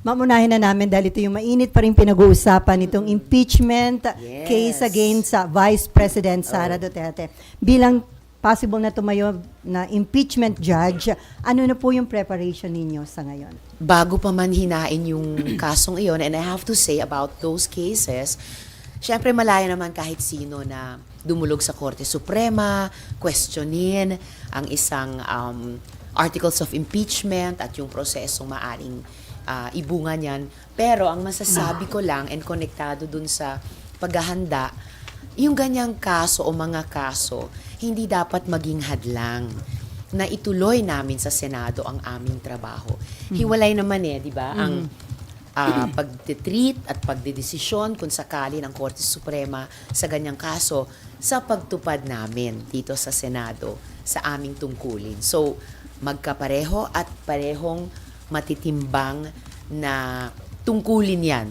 Mamunahin na namin dahil ito yung mainit pa rin pinag-uusapan nitong impeachment Yes. case against Vice President Sara Duterte. Bilang possible na tumayo na impeachment judge, ano na po yung preparation ninyo sa ngayon? Bago pa man hinain yung kasong iyon, and I have to say about those cases, syempre malaya naman kahit sino na dumulog sa Korte Suprema, questionin ang isang articles of impeachment at yung prosesong maaring ibunga niyan. Pero ang masasabi ko lang, and konektado dun sa paghahanda, yung ganyang kaso o mga kaso, hindi dapat maging hadlang na ituloy namin sa Senado ang aming trabaho. Hiwalay naman di ba? Ang pagtitreat at pagdedesisyon kung sakali ng Korte Suprema sa ganyang kaso sa pagtupad namin dito sa Senado sa aming tungkulin. So, magkapareho at parehong matitimbang na tungkulin yan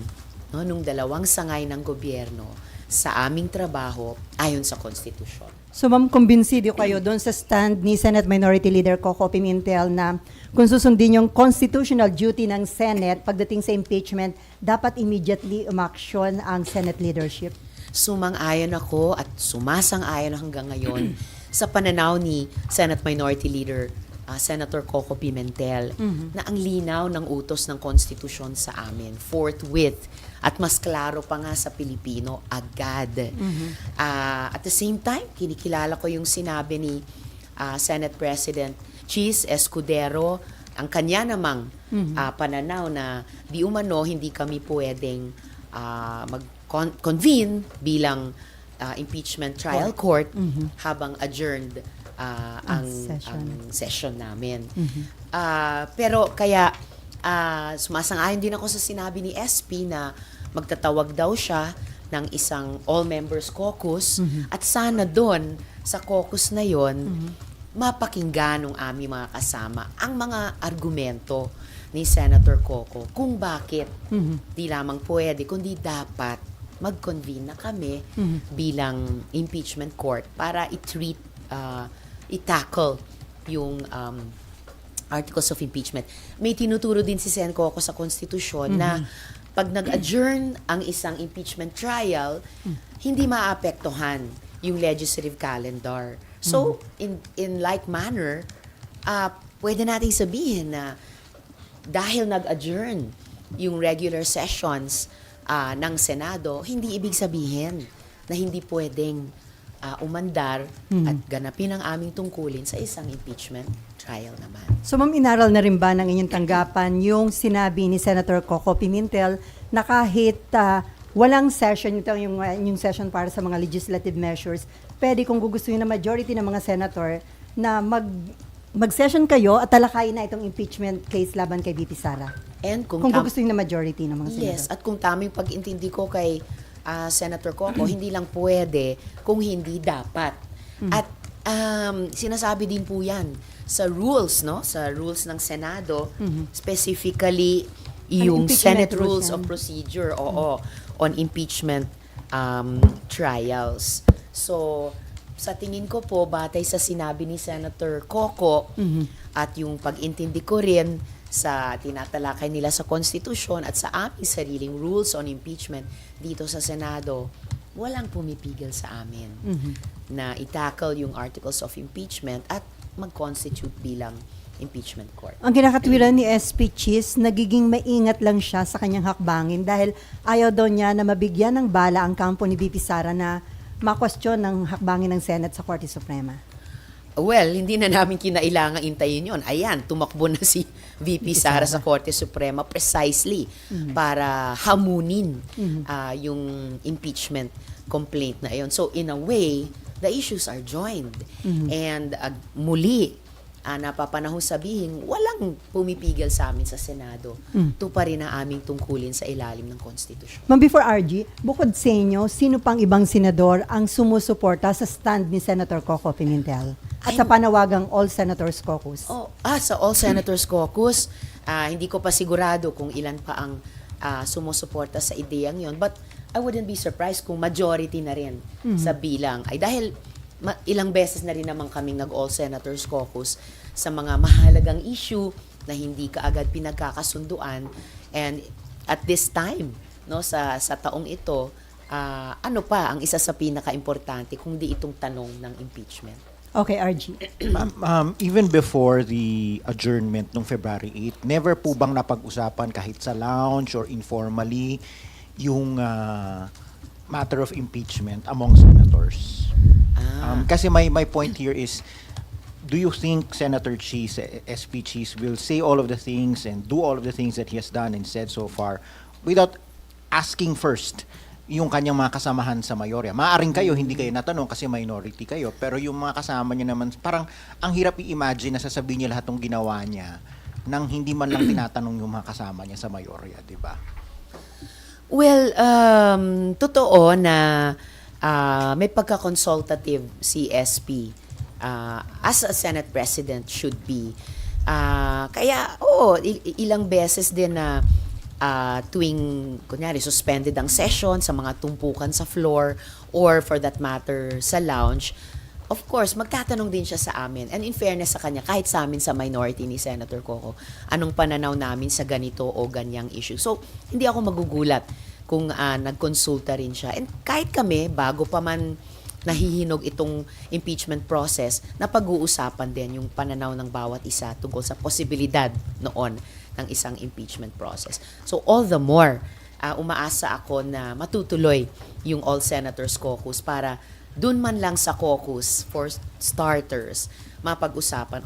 nung dalawang sangay ng gobyerno sa aming trabaho ayon sa konstitusyon. So ma'am, kumbinsido kayo doon sa stand ni Senate Minority Leader Coco Pimentel na kung susundin yung constitutional duty ng Senate pagdating sa impeachment, dapat immediately umaksyon ang Senate leadership? Sumang-ayon ako at sumasang-ayon hanggang ngayon sa pananaw ni Senate Minority Leader Senator Coco Pimentel na ang linaw ng utos ng konstitusyon sa amin, forthwith, at mas klaro pa nga sa Pilipino, agad. At the same time, kinikilala ko yung sinabi ni Senate President Chis Escudero, ang kanya namang pananaw na di umano hindi kami pwedeng mag-convene bilang impeachment trial court habang adjourned ang session namin. Pero kaya sumasang-ayon din ako sa sinabi ni SP na magtatawag daw siya ng isang all-members caucus at sana doon sa caucus na yon mapakinggan ng aming mga kasama ang mga argumento ni Senator Coco kung bakit di lamang pwede kundi dapat mag-convene na kami bilang impeachment court para i-tackle yung articles of impeachment. May tinuturo din si Sen Coco sa konstitusyon na pag nag-adjourn ang isang impeachment trial, hindi maapektuhan yung legislative calendar. So, in like manner, pwede nating sabihin na dahil nag-adjourn yung regular sessions ng Senado, hindi ibig sabihin na hindi pwedeng umandar at ganapin ang aming tungkulin sa isang impeachment trial naman. So ma'am, inaral na rin ba ng inyong tanggapan yung sinabi ni Senator Coco Pimentel na kahit walang session, ito yung session para sa mga legislative measures, pwede kung gugustuhin na majority ng mga senator na mag-session kayo at talakayin na itong impeachment case laban kay VP Sara? And kung gugustuhin na majority ng mga senator? Yes, at kung tamang pag-intindi ko kay Senator Coco, hindi lang pwede kung hindi dapat. At sinasabi din po yan sa rules, no? Sa rules ng Senado, specifically yung Senate Rules of Procedure, on impeachment trials. So, sa tingin ko po, batay sa sinabi ni Senator Coco at yung pag-intindi ko rin sa tinatalakay nila sa konstitusyon at sa aming sariling rules on impeachment dito sa Senado, walang pumipigil sa amin na i-tackle yung articles of impeachment at mag-constitute bilang impeachment court. Ang kinakatwiran ni SP Chis, nagiging maingat lang siya sa kanyang hakbangin dahil ayaw daw niya na mabigyan ng bala ang kampo ni VP Sara na makwestiyon ng hakbangin ng Senate sa Korte Suprema. Well, hindi na namin kinailangan intayin yon. Ayan, tumakbo na si VP Sara sa Korte Suprema precisely para hamunin yung impeachment complaint na yon. So, in a way, the issues are joined. And muli, napapanahon sabihin, walang pumipigil sa amin sa Senado. Tuparin ang aming tungkulin sa ilalim ng konstitusyon. Ma'am, before RG, bukod sa inyo, sino pang ibang senador ang sumusuporta sa stand ni Senator Coco Pimentel? At sa panawagang All Senators Caucus? Sa All Senators Caucus, hindi ko pa sigurado kung ilan pa ang sumusuporta sa ideyang yon. But I wouldn't be surprised kung majority na rin sa bilang. Ay dahil ilang beses na rin naman kaming nag-All Senators Caucus sa mga mahalagang issue na hindi kaagad pinagkakasunduan, And at this time, no, sa taong ito, ano pa ang isa sa pinaka-importante kung di itong tanong ng impeachment? Okay, RG. Ma'am, even before the adjournment nung February 8, never po bang napag-usapan kahit sa lounge or informally yung matter of impeachment among senators? Kasi my point here is, do you think Senator Cheese, SP Cheese, will say all of the things and do all of the things that he has done and said so far without asking first yung kanyang mga kasamahan sa mayorya? Maaring kayo, hindi kayo natanong kasi minority kayo, pero yung mga kasama niya naman, parang ang hirap i-imagine na sasabihin niya lahat ng ginawa niya nang hindi man lang tinatanong yung mga kasama niya sa mayorya, di ba? Well, totoo na may pagka-consultative si SP as a Senate President should be. Kaya, ilang beses din na tuwing, kunyari, suspended ang session sa mga tumpukan sa floor or for that matter sa lounge, of course, magtatanong din siya sa amin. And in fairness sa kanya, kahit sa amin sa minority ni Senator Coco, anong pananaw namin sa ganito o ganyang issue. So, hindi ako magugulat kung nagkonsulta rin siya. And kahit kami, bago pa man nahihinog itong impeachment process, na pag-uusapan din yung pananaw ng bawat isa tungkol sa posibilidad noon ng isang impeachment process. So all the more, umaasa ako na matutuloy yung All Senators Caucus para dun man lang sa caucus for starters, mapag-usapan,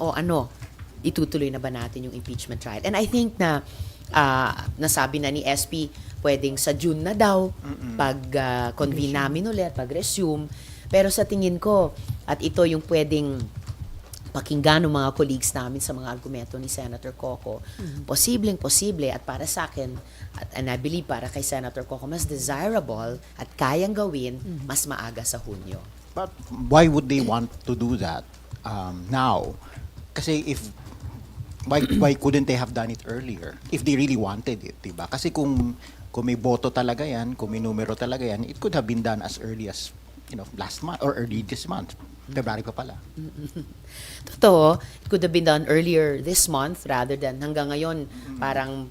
itutuloy na ba natin yung impeachment trial? And I think na nasabi na ni SP, pwedeng sa June na daw, pag-convene namin ulit, pag-resume. Pero sa tingin ko, at ito yung pwedeng pakinggan ng mga colleagues namin sa mga argumento ni Senator Coco, posibleng-posible at para sa akin, and I believe para kay Senator Coco, mas desirable at kayang gawin mas maaga sa Hunyo. But why would they want to do that now? Kasi why couldn't they have done it earlier if they really wanted it, diba? Kasi kung may boto talaga yan, kung may numero talaga yan, it could have been done as early as last month or early this month. February pa pala. Totoo, it could have been done earlier this month rather than hanggang ngayon parang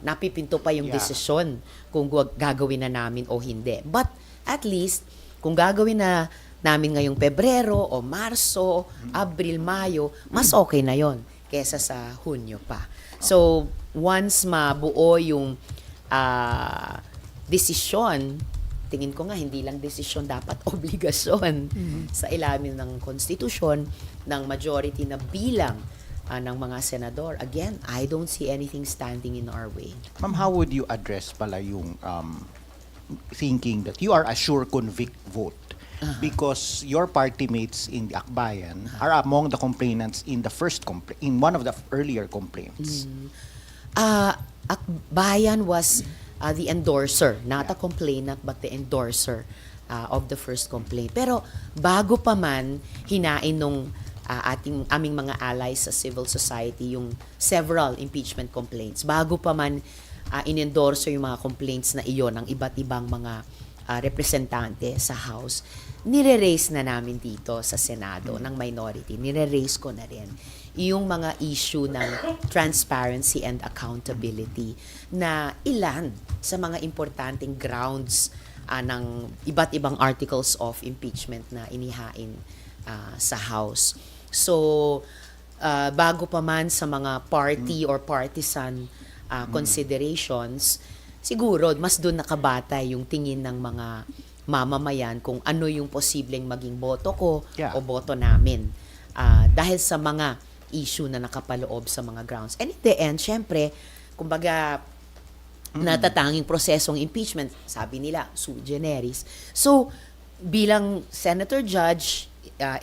napipinto pa yung desisyon kung gagawin na namin o hindi. But at least, kung gagawin na namin ngayong Pebrero o Marso, Abril, Mayo, mas okay na yon kesa sa Hunyo pa. So, once mabuo yung desisyon, tingin ko nga hindi lang desisyon, dapat obligasyon sa ilalim ng konstitusyon ng majority na bilang ng mga senador. Again, I don't see anything standing in our way. Ma'am, how would you address pala yung thinking that you are a sure convict vote because your party mates in the Akbayan are among the complainants in the in one of the earlier complaints? Akbayan was the endorser, not a complainant but the endorser of the first complaint. Pero bago pa man hinain nung aming mga allies sa civil society yung several impeachment complaints, bago pa man in-endorse yung mga complaints na iyon ng iba't ibang mga representante sa House, nire-raise na namin dito sa Senado ng minority, nire-raise ko na rin yung mga issue ng transparency and accountability na ilan sa mga importanteng grounds ng iba't ibang articles of impeachment na inihain sa House. So, bago pa man sa mga party or partisan considerations, siguro mas doon nakabatay yung tingin ng mga mamamayan kung ano yung posibleng maging boto ko o boto namin. Dahil sa mga issue na nakapaloob sa mga grounds. And in the end, syempre, kumbaga, natatanging prosesong impeachment, sabi nila, sui generis. So, bilang Senator Judge,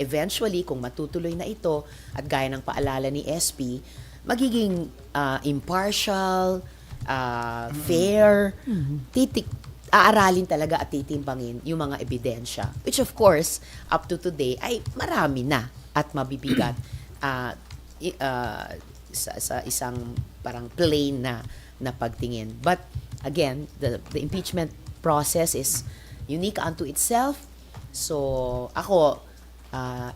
eventually, kung matutuloy na ito, at gaya ng paalala ni SP, magiging impartial, fair, aaralin talaga at titimbangin yung mga ebidensya. Which of course, up to today, ay marami na at mabibigat sa isang parang plain na pagtingin. But again, the impeachment process is unique unto itself. So ako,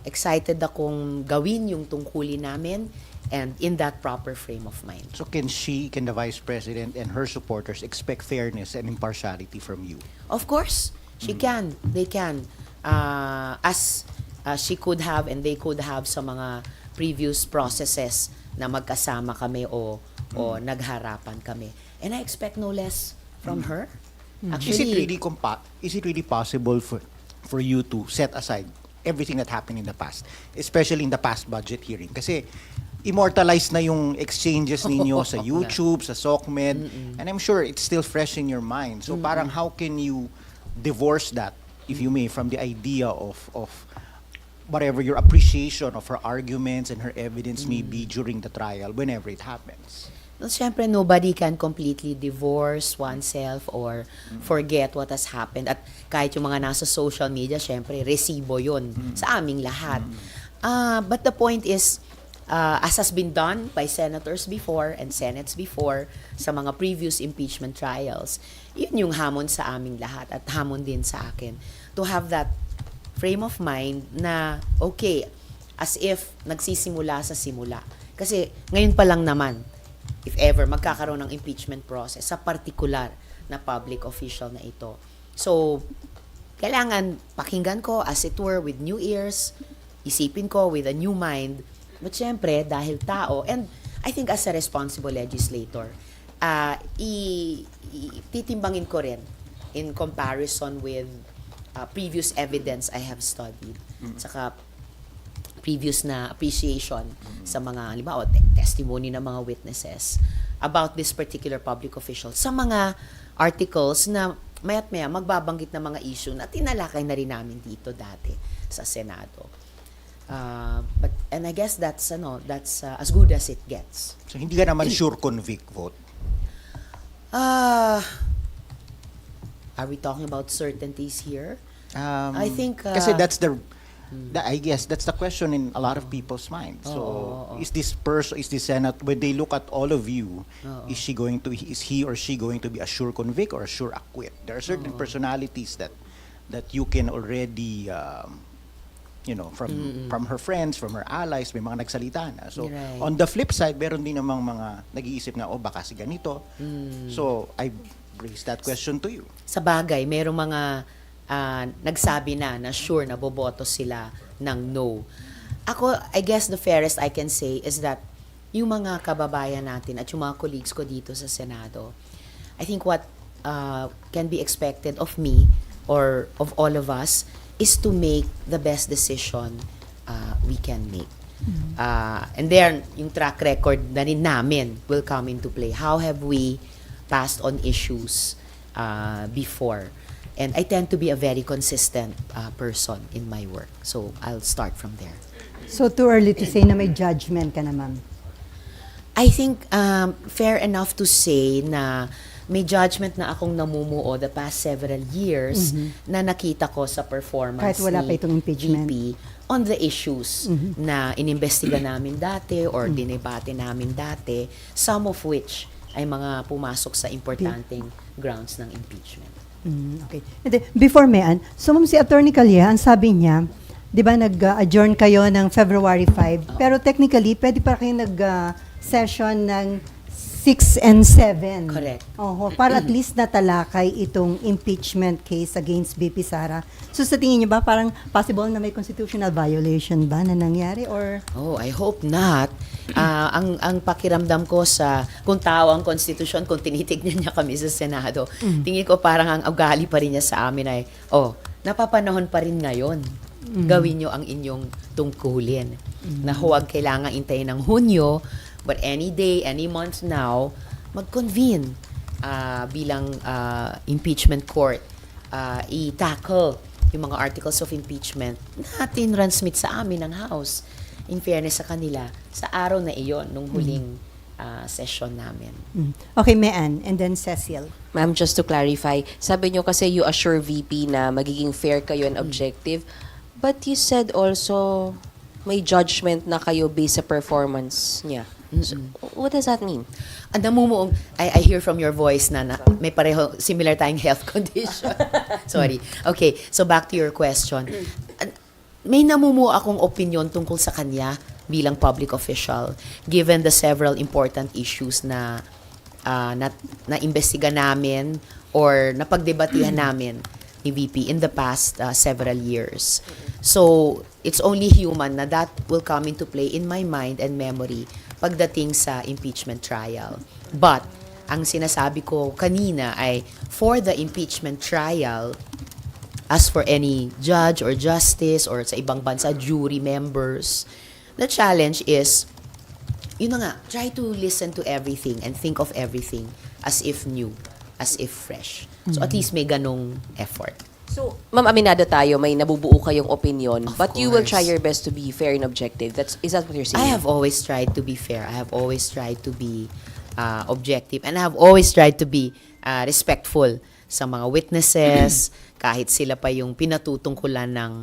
excited akong gawin yung tungkulin namin and in that proper frame of mind. So can the Vice President and her supporters expect fairness and impartiality from you? Of course, she can. They can. As she could have and they could have sa mga previous processes na magkasama kami o nagharapan kami. And I expect no less from her. Is it really possible for you to set aside everything that happened in the past, especially in the past budget hearing? Kasi immortalized na yung exchanges ninyo sa YouTube, sa SOCMED, and I'm sure it's still fresh in your mind. So parang how can you divorce that, if you may, from the idea of whatever your appreciation of her arguments and her evidence may be during the trial, whenever it happens? Well, syempre, nobody can completely divorce oneself or forget what has happened. At kahit yung mga nasa social media, syempre, resibo yun sa aming lahat. But the point is, as has been done by senators before and senates before sa mga previous impeachment trials, yun yung hamon sa aming lahat at hamon din sa akin. To have that frame of mind na, okay, as if nagsisimula sa simula. Kasi ngayon pa lang naman, if ever, magkakaroon ng impeachment process sa particular na public official na ito. So, kailangan pakinggan ko, as it were, with new ears, isipin ko with a new mind. But syempre, dahil tao, and I think as a responsible legislator, titimbangin ko rin in comparison with previous evidence I have studied. Saka previous na appreciation sa mga, halimbawa, testimony ng mga witnesses about this particular public official sa mga articles na maya't maya magbabanggit ng mga issue na tinalakay na rin namin dito dati sa Senado. And I guess that's as good as it gets. So hindi ka naman sure convict vote? Are we talking about certainties here? I think kasi I guess that's the question in a lot of people's minds. So is this Senate, when they look at all of you, is he or she going to be a sure convict or a sure acquit? There are certain personalities that you can already from her friends, from her allies, may mga nagsalita na. So Right. on the flip side, meron din namang mga nag-iisip na baka si ganito. So I raise that question to you. Sa bagay, merong mga nagsabi na sure na boboto sila ng no. Ako, I guess the fairest I can say is that yung mga kababayan natin at yung mga colleagues ko dito sa Senado, I think what can be expected of me or of all of us is to make the best decision we can make. And then, yung track record na rin namin will come into play. How have we passed on issues before? And I tend to be a very consistent person in my work. So, I'll start from there. So too early to say na may judgment ka na, ma'am? I think fair enough to say na may judgment na akong namumuo the past several years na nakita ko sa performance Kahit wala pa itong impeachment. VP on the issues na inimbestiga namin dati or dinebate namin dati, some of which ay mga pumasok sa importanteng grounds ng impeachment. Okay. And then, before Mayan, so ma'am, si Attorney Calleja, ang sabi niya, di ba nag-adjourn kayo ng February 5, pero technically, pwede pa kayo nag-session ng 6 and 7. Correct. Para at least natalakay itong impeachment case against BP Sara. So sa tingin niyo ba, parang possible na may constitutional violation ba na nangyari? Or Oh, I hope not. Ang pakiramdam ko sa kung tao ang konstitusyon, kung tinitignan niya kami sa Senado, tingin ko parang ang ugali pa rin niya sa amin ay, napapanahon pa rin ngayon. Gawin niyo ang inyong tungkulin. Na huwag kailangan intayin ng Hunyo, but any day, any month now, mag-convene bilang impeachment court. I-tackle yung mga articles of impeachment na tinransmit sa amin ng House. In fairness sa kanila, sa araw na iyon, nung huling session namin. Okay, Mayan, and then Cecil. Ma'am, just to clarify, sabi nyo kasi you assure VP na magiging fair kayo and objective, but you said also may judgment na kayo based sa performance niya. So, what does that mean? Ang namumuong, I hear from your voice na may pareho, similar tayong health condition. Sorry. Okay, so back to your question. May namumuo akong opinion tungkol sa kanya bilang public official, given the several important issues na na-imbestiga namin or napagdebatihan namin ni VP in the past several years. So, it's only human na that will come into play in my mind and memory pagdating sa impeachment trial. But, ang sinasabi ko kanina ay for the impeachment trial, as for any judge or justice or sa ibang bansa, jury members, the challenge is, yun na nga, try to listen to everything and think of everything as if new, as if fresh. So at least may ganong effort. So, Ma'am, aminado tayo, may nabubuo kayong opinion, Of but you will course. try your best to be fair and objective. Is that what you're saying? I have always tried to be fair. I have always tried to be objective. And I have always tried to be respectful sa mga witnesses, kahit sila pa yung pinatutungkulan ng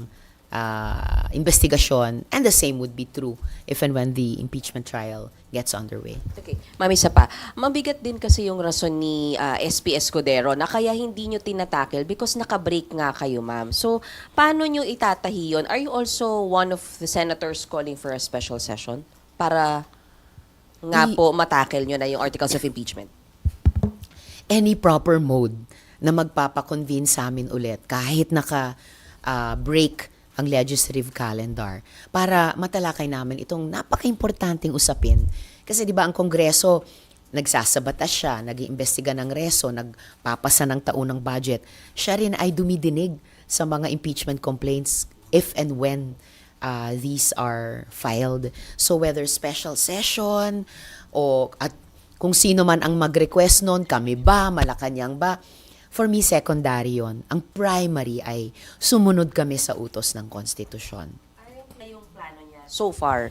investigasyon. And the same would be true if and when the impeachment trial gets underway. Okay. Ma'am, isa pa. Mabigat din kasi yung rason ni SP Escudero na kaya hindi nyo tinatakil because naka-break nga kayo, ma'am. So, paano nyo itatahi yun? Are you also one of the senators calling for a special session para nga po matakil nyo na yung articles of impeachment? Any proper mode na magpapakonvene sa amin ulit kahit naka-break ang legislative calendar para matalakay namin itong napaka-importanting usapin. Kasi di ba ang Kongreso, nagsasabatas siya, nag-iimbestiga ng reso, nagpapasa ng taunang budget. Siya rin ay dumidinig sa mga impeachment complaints if and when these are filed. So whether special session o at kung sino man ang mag-request nun, kami ba, Malacanang ba, for me, secondary yon. Ang primary ay sumunod kami sa utos ng konstitusyon. Ano na yung plano niya so far?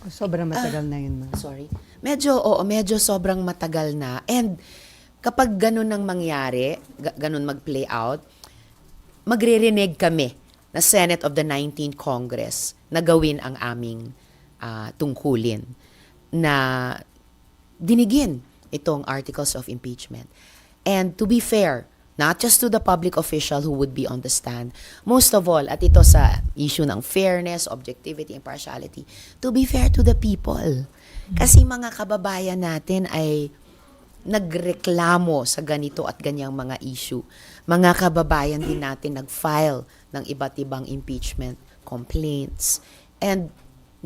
Sobrang matagal na yun, ma'am. Sorry. Medyo sobrang matagal na. And kapag ganun ang mangyari, ganun mag-play out, magre-renege kami na Senate of the 19th Congress na gawin ang aming tungkulin na dinigin itong articles of impeachment. And to be fair, not just to the public official who would be on the stand, most of all, at ito sa issue ng fairness, objectivity, impartiality, to be fair to the people. Kasi mga kababayan natin ay nagreklamo sa ganito at ganyang mga issue. Mga kababayan din natin nag-file ng iba't ibang impeachment complaints. And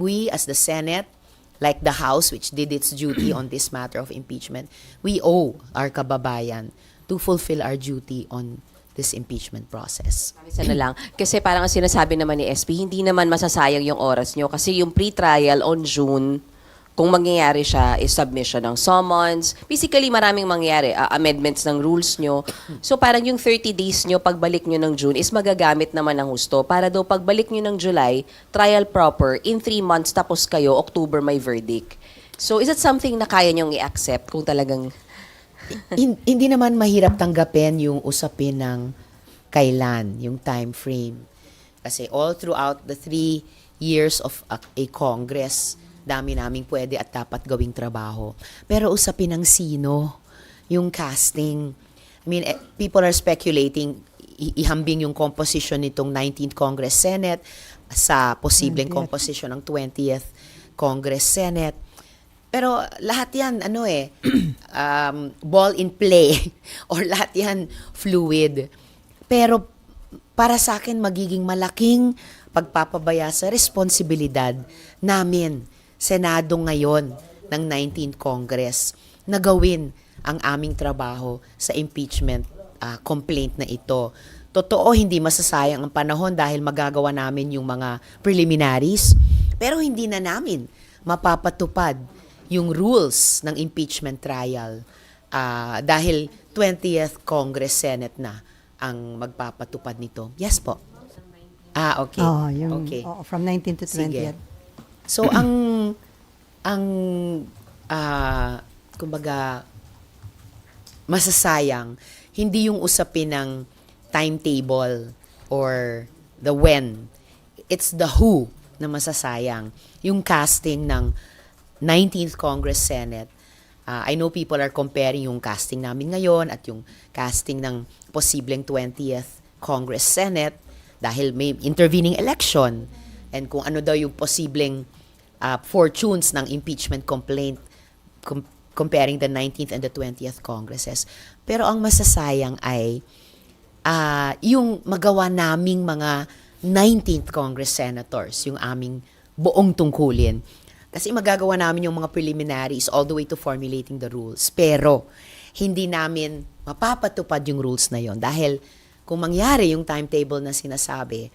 we as the Senate, like the House which did its duty on this matter of impeachment, we owe our kababayan to fulfill our duty on this impeachment process. Isa na lang. Kasi parang ang sinasabi naman ni SP, hindi naman masasayang yung oras nyo. Kasi yung pre-trial on June, kung mangyayari siya, is submission ng summons. Basically, maraming mangyayari. Amendments ng rules nyo. So parang yung 30 days nyo, pagbalik nyo ng June, is magagamit naman ng husto. Para daw pagbalik nyo ng July, trial proper, in 3 months, tapos kayo, October may verdict. So is it something na kaya nyong i-accept kung talagang... Hindi naman mahirap tanggapin yung usapin ng kailan, yung time frame. Kasi all throughout the 3 years of a Congress, dami naming pwede at dapat gawing trabaho. Pero usapin ng sino, yung casting. I mean, people are speculating, ihambing yung composition nitong 19th Congress Senate sa posibleng 20th. composition ng 20th Congress Senate. Pero lahat yan, ball in play or lahat yan fluid. Pero para sa akin, magiging malaking pagpapabaya sa responsibilidad namin, Senado ngayon ng 19th Congress, na gawin ang aming trabaho sa impeachment complaint na ito. Totoo, hindi masasayang ang panahon dahil magagawa namin yung mga preliminaries, pero hindi na namin mapapatupad yung rules ng impeachment trial dahil 20th Congress Senate na ang magpapatupad nito. Yes po. Okay. Okay. From 19 to 20. Sige. So, kumbaga, masasayang, hindi yung usapin ng timetable or the when. It's the who na masasayang. Yung casting ng 19th Congress Senate. I know people are comparing yung casting namin ngayon at yung casting ng posibleng 20th Congress Senate dahil may intervening election and kung ano daw yung posibleng fortunes ng impeachment complaint comparing the 19th and the 20th Congresses. Pero ang masasayang ay yung magawa naming mga 19th Congress Senators, yung aming buong tungkulin. Kasi magagawa namin yung mga preliminaries all the way to formulating the rules. Pero hindi namin mapapatupad yung rules na yon dahil kung mangyari yung timetable na sinasabi,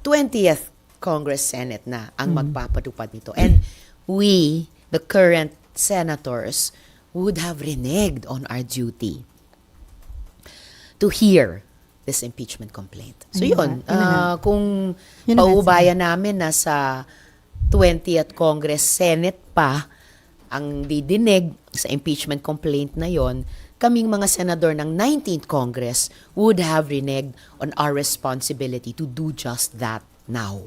20th Congress Senate na ang magpapatupad nito. And we, the current senators, would have reneged on our duty to hear this impeachment complaint. So yun, kung Yun ang paubayan namin na sa 20th Congress Senate pa ang didinig sa impeachment complaint na yon, kaming mga senador ng 19th Congress would have reneged on our responsibility to do just that now.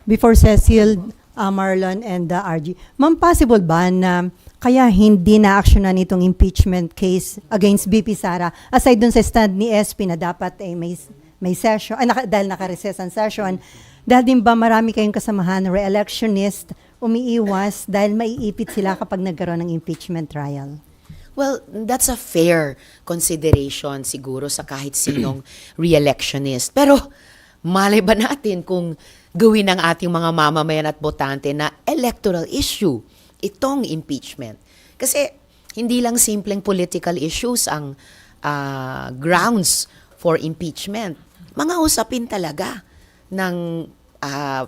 Before Cecil, Marlon, and RG, ma'am, possible ba na kaya hindi na-actionan itong impeachment case against BP Sara aside dun sa stand ni SP na dapat may session, dahil naka-recess ang session, dahil din ba marami kayong kasamahan, re-electionist, umiiwas dahil maiipit sila kapag nagkaroon ng impeachment trial? Well, that's a fair consideration siguro sa kahit sinong re-electionist. Pero malay ba natin kung gawin ng ating mga mamamayan at botante na electoral issue itong impeachment? Kasi hindi lang simpleng political issues ang grounds for impeachment. Mga usapin talaga ng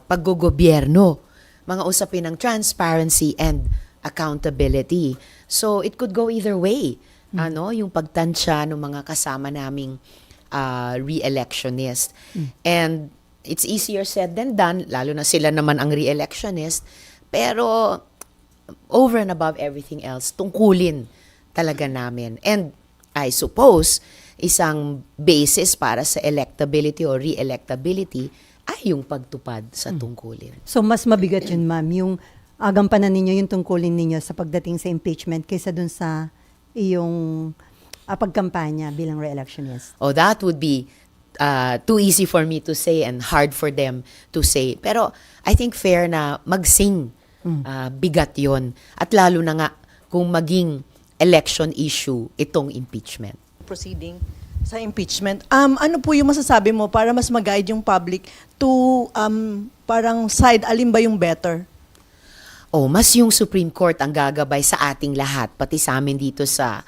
paggogobyerno, mga usapin ng transparency and accountability. So it could go either way. Yung pagtansya ng mga kasama naming re-electionist. And it's easier said than done, lalo na sila naman ang re-electionist. Pero over and above everything else, tungkulin talaga namin. And I suppose, isang basis para sa electability or re-electability ay yung pagtupad sa tungkulin. So mas mabigat yun, ma'am, yung agampanan ninyo, yung tungkulin ninyo sa pagdating sa impeachment kaysa dun sa iyong pagkampanya bilang re-electionist. Oh, that would be too easy for me to say and hard for them to say. Pero I think fair na magsing bigat yon. At lalo na nga kung maging election issue itong impeachment. Proceeding sa impeachment. Ano po yung masasabi mo para mas mag-guide yung public to parang side, alin ba yung better? Mas yung Supreme Court ang gagabay sa ating lahat, pati sa amin dito sa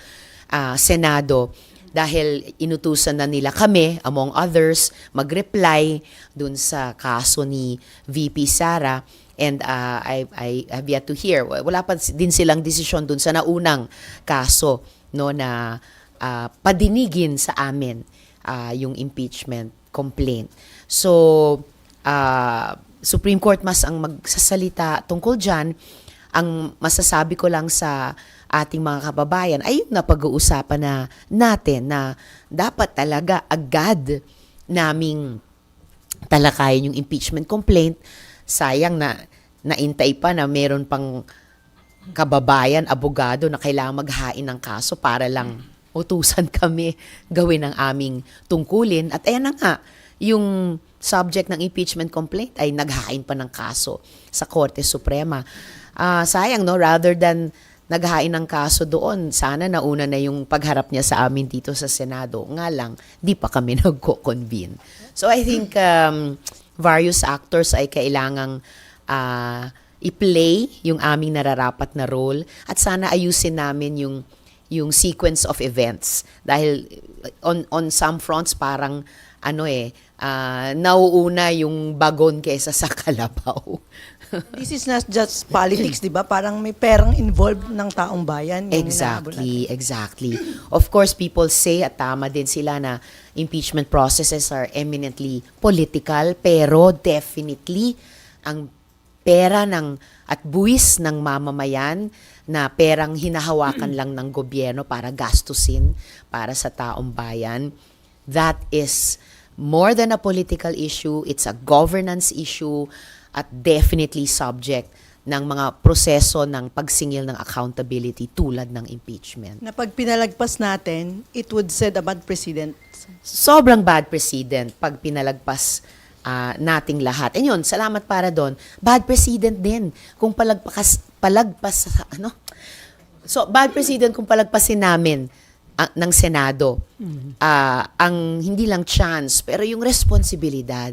Senado, dahil inutusan na nila kami, among others, mag-reply dun sa kaso ni VP Sara. And I have yet to hear. Wala pa din silang desisyon dun sa naunang kaso, no, na padinigin sa amin yung impeachment complaint. So, Supreme Court mas ang magsasalita tungkol dyan. Ang masasabi ko lang sa ating mga kababayan ay yung napag-uusapan na natin na dapat talaga agad naming talakayin yung impeachment complaint. Sayang na naintay pa na meron pang kababayan, abogado na kailangan maghain ng kaso para lang utusan kami gawin ang aming tungkulin. At ayan na nga, yung subject ng impeachment complaint ay naghain pa ng kaso sa Korte Suprema. Sayang, no? Rather than naghain ng kaso doon, sana nauna na yung pagharap niya sa amin dito sa Senado. Nga lang, di pa kami nagko-convene. So I think various actors ay kailangang i-play yung aming nararapat na role at sana ayusin namin yung sequence of events. Dahil on some fronts parang nauuna yung bagon kaysa sa kalabaw. This is not just politics, di ba? Parang may perang involved ng taong bayan. Yung Exactly. Of course, people say, at tama din sila, na impeachment processes are eminently political, pero definitely, ang pera at buwis ng mamamayan na perang hinahawakan lang ng gobyerno para gastusin para sa taong bayan, that is more than a political issue, it's a governance issue, at definitely subject ng mga proseso ng pagsingil ng accountability tulad ng impeachment. Na pag pinalagpas natin, it would set a bad precedent. Sobrang bad precedent pag pinalagpas nating lahat. And yun, salamat para doon. Bad precedent din kung bad precedent kung palagpasin namin ng Senado ang hindi lang chance pero yung responsibilidad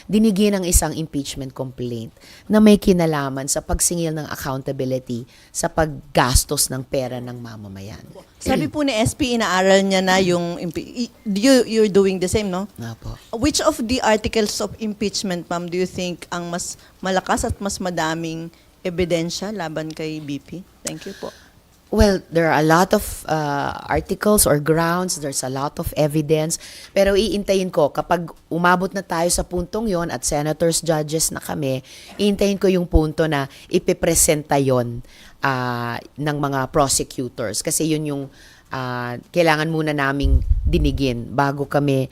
dinigin ng isang impeachment complaint na may kinalaman sa pagsingil ng accountability sa paggastos ng pera ng mamamayan. Sabi po ni SP, inaaral niya na yung you're doing the same, no? Nga po. Which of the articles of impeachment, ma'am, do you think ang mas malakas at mas madaming ebidensya laban kay BP? Thank you po. Well, there are a lot of articles or grounds, there's a lot of evidence, pero iintayin ko kapag umabot na tayo sa puntong yon at senators, judges na kami, iintayin ko yung punto na ipipresenta yon ng mga prosecutors kasi yun yung kailangan muna naming dinigin bago kami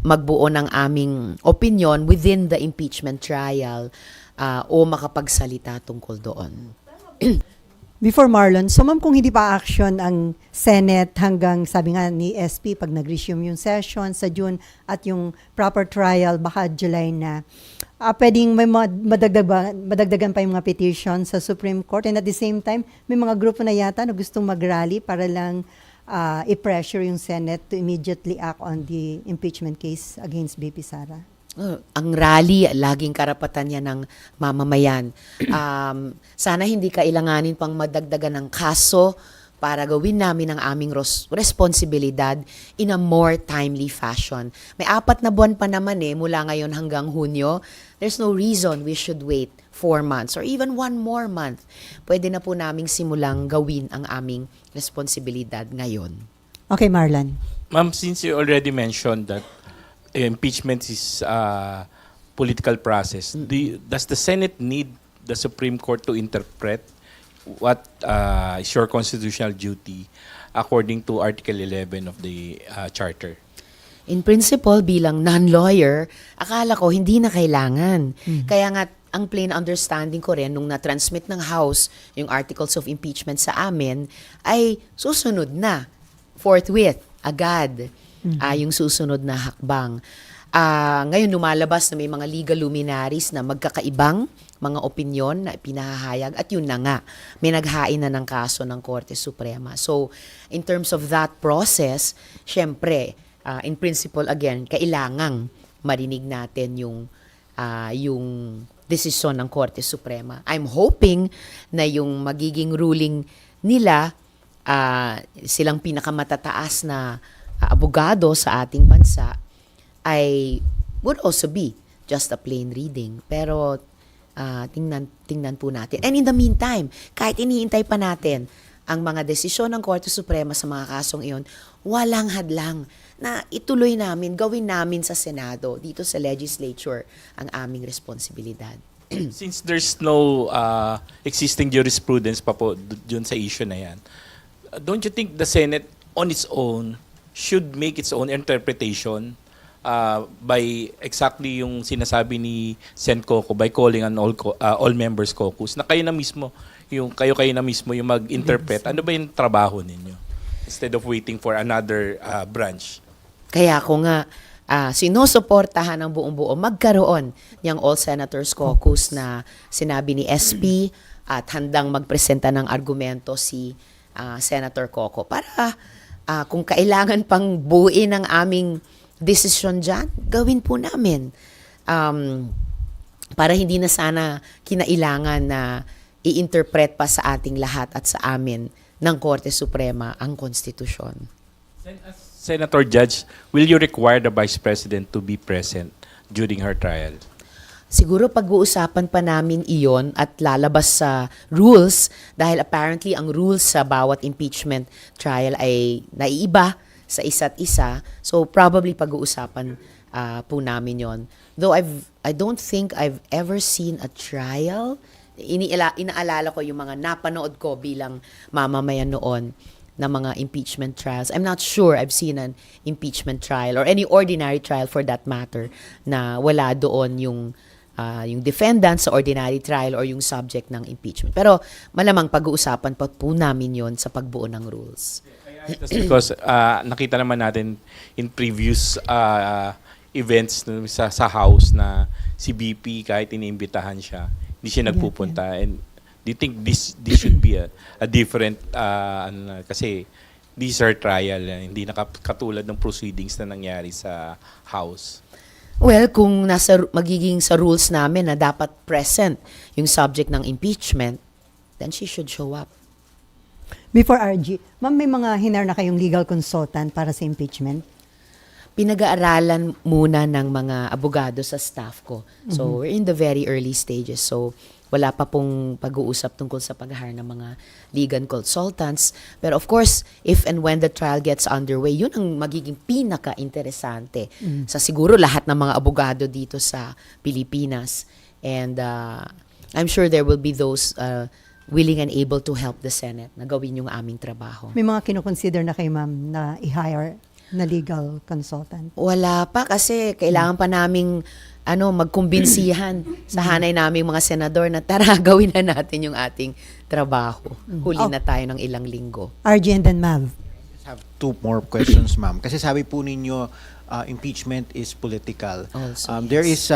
magbuo ng aming opinion within the impeachment trial o makapagsalita tungkol doon. Before Marlon, so ma'am, kung hindi pa action ang Senate hanggang sabi nga ni SP pag nag-resume yung session sa June at yung proper trial baka July na, pwedeng may madagdagan pa yung mga petition sa Supreme Court and at the same time, may mga grupo na yata na gustong mag-rally para lang i-pressure yung Senate to immediately act on the impeachment case against BP Sara. Ang rally, laging karapatan niya ng mamamayan. Sana hindi kailanganin pang madagdagan ng kaso para gawin namin ang aming responsibilidad in a more timely fashion. May 4 na buwan pa naman mula ngayon hanggang Hunyo. There's no reason we should wait 4 months or even 1 more month. Pwede na po naming simulang gawin ang aming responsibilidad ngayon. Okay, Marlon. Ma'am, since you already mentioned that impeachment is a political process, does the Senate need the Supreme Court to interpret what is your constitutional duty according to Article 11 of the Charter? In principle, bilang non-lawyer, akala ko hindi na kailangan. Kaya nga, ang plain understanding ko rin nung na-transmit ng House yung articles of impeachment sa amin ay susunod na, forthwith, agad. Yung susunod na hakbang. Ngayon lumalabas na may mga legal luminaries na magkakaibang mga opinyon na pinahahayag at yun na nga, may naghain na ng kaso ng Korte Suprema. So, in terms of that process, syempre, in principle again, kailangang marinig natin yung desisyon ng Korte Suprema. I'm hoping na yung magiging ruling nila, silang pinakamatataas na abogado sa ating bansa would also be just a plain reading. Pero tingnan po natin. And in the meantime, kahit iniintay pa natin ang mga desisyon ng Korte Suprema sa mga kasong iyon, walang hadlang na ituloy namin, gawin namin sa Senado, dito sa legislature, ang aming responsibilidad. Since there's no existing jurisprudence pa po dun sa issue na yan, don't you think the Senate on its own should make its own interpretation by exactly yung sinasabi ni Sen Coco by calling an all members caucus na kayo na mismo yung mag-interpret. Ano ba yung trabaho ninyo instead of waiting for another branch? Kaya ako nga sinusuportahan ng buong-buo magkaroon niyang all senators caucus na sinabi ni SP at handang magpresenta ng argumento si Senator Coco para kung kailangan pang buuin ang aming desisyon dyan, gawin po namin. Para hindi na sana kinailangan na i-interpret pa sa ating lahat at sa amin ng Korte Suprema ang konstitusyon. Senator Judge, will you require the Vice President to be present during her trial? Siguro pag-uusapan pa namin iyon at lalabas sa rules dahil apparently ang rules sa bawat impeachment trial ay naiiba sa isa't isa. So probably pag-uusapan po namin yon. Though I don't think I've ever seen a trial. Inaalala ko yung mga napanood ko bilang mamamayan noon na mga impeachment trials. I'm not sure I've seen an impeachment trial or any ordinary trial for that matter na wala doon yung defendant sa ordinary trial or yung subject ng impeachment. Pero malamang pag-uusapan pa po namin yon sa pagbuo ng rules. Just because nakita naman natin in previous events sa house na si BP kahit iniimbitahan siya, hindi siya nagpupunta. And do you think this should be a different kasi these are trial, hindi nakatulad ng proceedings na nangyari sa house? Well, kung magiging sa rules namin na dapat present yung subject ng impeachment, then she should show up. Before RG, ma'am, may mga hinar na kayong legal consultant para sa impeachment? Pinag-aaralan muna ng mga abogado sa staff ko. So, we're in the very early stages. So, wala pa pong pag-uusap tungkol sa pag-hire ng mga legal consultants. Pero of course, if and when the trial gets underway, yun ang magiging pinaka-interesante sa siguro lahat ng mga abogado dito sa Pilipinas. And I'm sure there will be those willing and able to help the Senate na gawin yung aming trabaho. May mga kinoconsider na kayo, ma'am, na i-hire na legal consultant? Wala pa kasi kailangan pa naming magkumbinsihan sa hanay naming mga senador na tara, gawin na natin yung ating trabaho. Huli na tayo ng ilang linggo. RG and then Mav. I have two more questions, ma'am. Kasi sabi po ninyo, impeachment is political. Also, There is,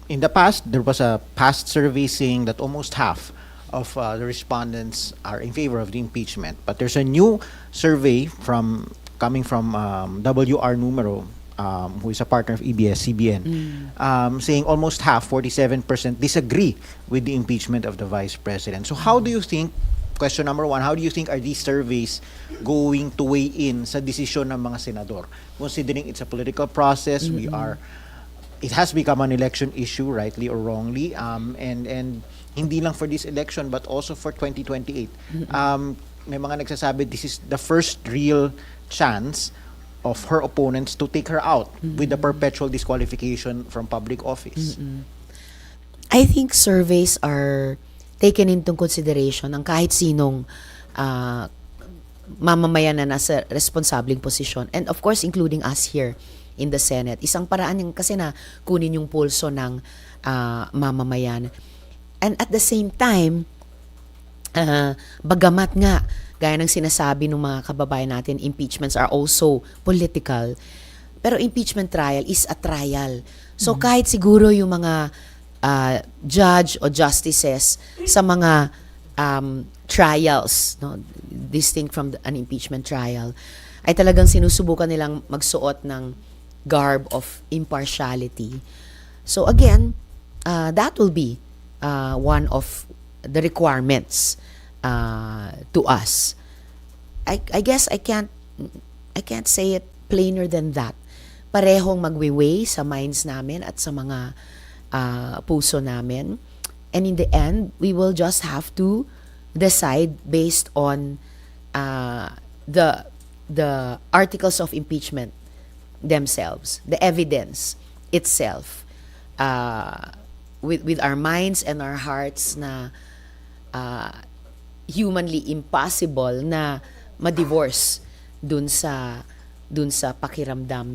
in the past, there was a past survey saying that almost half of the respondents are in favor of the impeachment. But there's a new survey coming from WR Numero, who is a partner of EBS-CBN, saying almost half, 47%, disagree with the impeachment of the Vice President. So how do you think, question number one, how do you think are these surveys going to weigh in sa desisyon ng mga senador? Considering it's a political process, it has become an election issue, rightly or wrongly, and hindi lang for this election but also for 2028. May mga nagsasabi this is the first real chance of her opponents to take her out with the perpetual disqualification from public office. I think surveys are taken into consideration ng kahit sinong mamamayan na nasa responsableng posisyon. And of course, including us here in the Senate. Isang paraan yung kasi na kunin yung pulso ng mamamayan. And at the same time, bagamat nga, gaya ng sinasabi ng mga kababayan natin, impeachments are also political. Pero impeachment trial is a trial. So kahit siguro yung mga judge o justices sa mga trials, no, distinct from an impeachment trial, ay talagang sinusubukan nilang magsuot ng garb of impartiality. So again, that will be one of the requirements to us. I guess I can't say it plainer than that. Parehong magwiweigh sa minds namin at sa mga puso namin. And in the end, we will just have to decide based on the articles of impeachment themselves, the evidence itself, with our minds and our hearts na humanly impossible na ma-divorce dun sa pakiramdam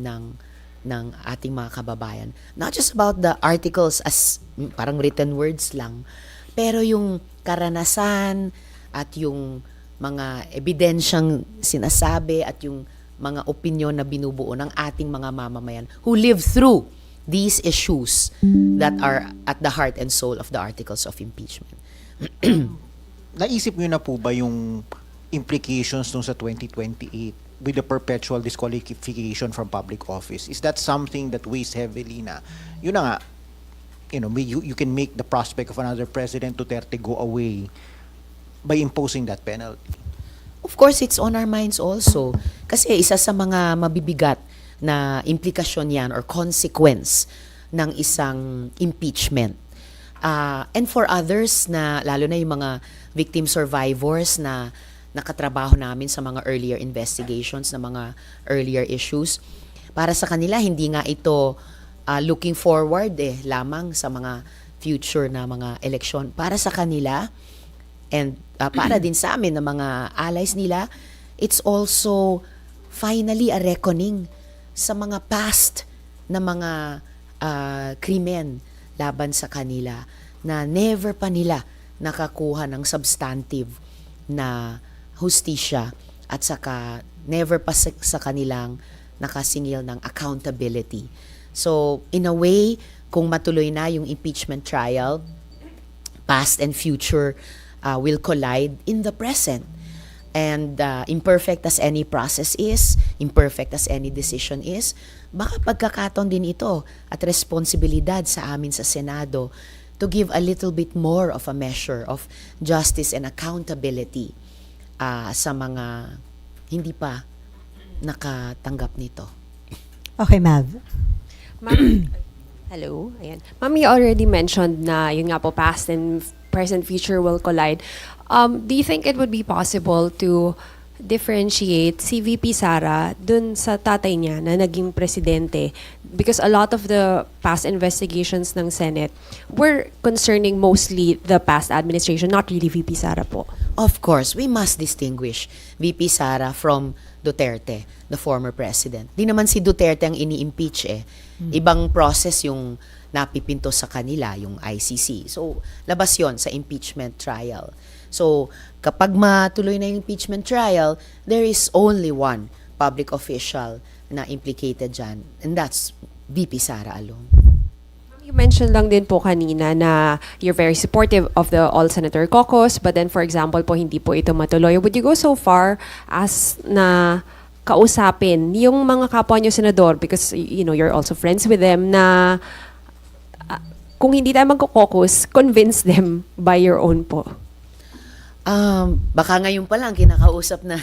ng ating mga kababayan. Not just about the articles as parang written words lang, pero yung karanasan at yung mga ebidensyang sinasabi at yung mga opinyon na binubuo ng ating mga mamamayan who live through these issues that are at the heart and soul of the articles of impeachment. Naisip niyo na po ba yung implications nung sa 2028 with the perpetual disqualification from public office? Is that something that weighs heavily na, yun na nga, you can make the prospect of another President Duterte go away by imposing that penalty? Of course, it's on our minds also. Kasi isa sa mga mabibigat na implikasyon yan or consequence ng isang impeachment. And for others na, lalo na yung mga victim survivors na nakatrabaho namin sa mga earlier investigations, na mga earlier issues, para sa kanila, hindi nga ito looking forward lamang sa mga future na mga eleksyon. Para sa kanila, and para din sa amin na mga allies nila, it's also finally a reckoning sa mga past na mga krimen laban sa kanila na never pa nila nakakuha ng substantive na hustisya at saka never pa sa kanilang nakasingil ng accountability. So, in a way, kung matuloy na yung impeachment trial, past and future will collide in the present. And imperfect as any process is, imperfect as any decision is, baka pagkakataon din ito at responsibilidad sa amin sa Senado to give a little bit more of a measure of justice and accountability sa mga hindi pa nakatanggap nito. Okay, Mav. Ma'am, hello. Ayan. Ma'am, you already mentioned na yun nga po, past and present future will collide. Do you think it would be possible to differentiate si VP Sara dun sa tatay niya na naging presidente? Because a lot of the past investigations ng Senate were concerning mostly the past administration, not really VP Sara po. Of course, we must distinguish VP Sara from Duterte, the former president. Di naman si Duterte ang ini-impeach eh. Ibang process yung napipinto sa kanila, yung ICC. So, labas yon sa impeachment trial. So, kapag matuloy na yung impeachment trial, there is only one public official na implicated dyan, and that's VP Sara alone. You mentioned lang din po kanina na you're very supportive of the All-Senator Caucus, but then for example po, hindi po ito matuloy. Would you go so far as na kausapin yung mga kapwa nyo senador, because you know, you're also friends with them, na kung hindi tayo magko-caucus, convince them by your own po? Baka ngayon pa lang kinakausap na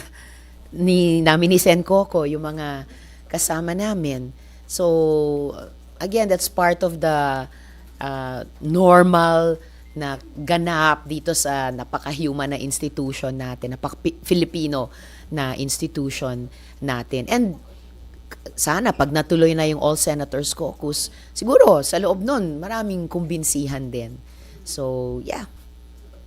namin ni Sen Coco yung mga kasama namin. So, again, that's part of the normal na ganap dito sa napaka-human na institution natin, napaka-Filipino na institution natin. And sana pag natuloy na yung All Senators Caucus, siguro sa loob nun, maraming kumbinsihan din. So, yeah,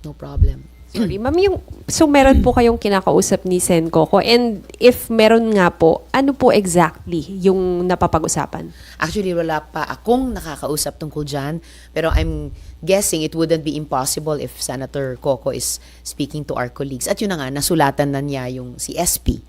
no problem. Sorry, ma'am, so meron po kayong kinakausap ni Sen Coco, and if meron nga po, ano po exactly yung napapag-usapan? Actually, wala pa akong nakakausap tungkol dyan, pero I'm guessing it wouldn't be impossible if Senator Coco is speaking to our colleagues. At yun na nga, nasulatan na niya yung si SP